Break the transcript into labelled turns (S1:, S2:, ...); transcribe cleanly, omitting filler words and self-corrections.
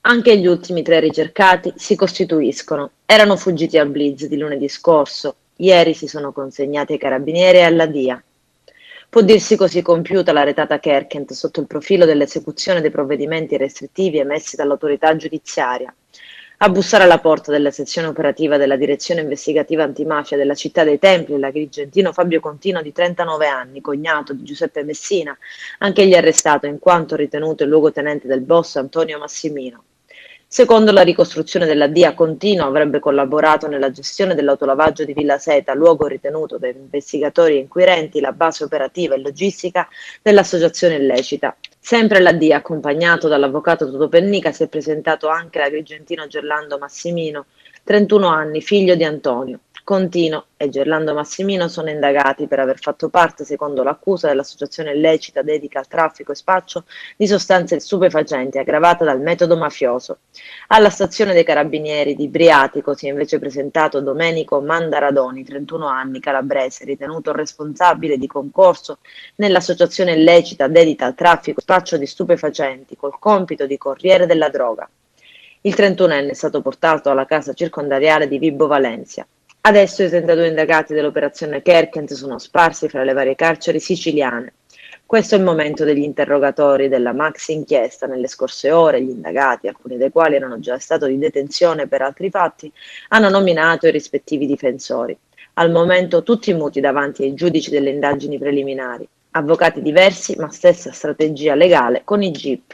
S1: Anche gli ultimi tre ricercati si costituiscono. Erano fuggiti al blitz di lunedì scorso. Ieri si sono consegnati ai carabinieri e alla DIA. Può dirsi così compiuta la retata Kerkent sotto il profilo dell'esecuzione dei provvedimenti restrittivi emessi dall'autorità giudiziaria. A bussare alla porta della sezione operativa della Direzione Investigativa Antimafia della Città dei Templi l'agrigentino Fabio Contino di 39 anni, cognato di Giuseppe Messina, anch'egli arrestato in quanto ritenuto il luogotenente del boss Antonio Massimino. Secondo la ricostruzione della DIA, Contino avrebbe collaborato nella gestione dell'autolavaggio di Villa Seta, luogo ritenuto dai investigatori e inquirenti la base operativa e logistica dell'associazione illecita. Sempre la DIA, accompagnato dall'avvocato Toto Pennica, si è presentato anche l'agrigentino Gerlando Massimino, 31 anni, figlio di Antonio. Contino e Gerlando Massimino sono indagati per aver fatto parte, secondo l'accusa, dell'associazione illecita dedica al traffico e spaccio di sostanze stupefacenti aggravata dal metodo mafioso. Alla stazione dei carabinieri di Briatico si è invece presentato Domenico Mandaradoni, 31 anni, calabrese, ritenuto responsabile di concorso nell'associazione illecita dedita al traffico e spaccio di stupefacenti col compito di corriere della droga. Il 31enne è stato portato alla casa circondariale di Vibo Valencia. Adesso i 32 indagati dell'operazione Kerkent sono sparsi fra le varie carceri siciliane. Questo è il momento degli interrogatori della maxi inchiesta. Nelle scorse ore gli indagati, alcuni dei quali erano già in stato di detenzione per altri fatti, hanno nominato i rispettivi difensori. Al momento tutti muti davanti ai giudici delle indagini preliminari. Avvocati diversi ma stessa strategia legale con i GIP.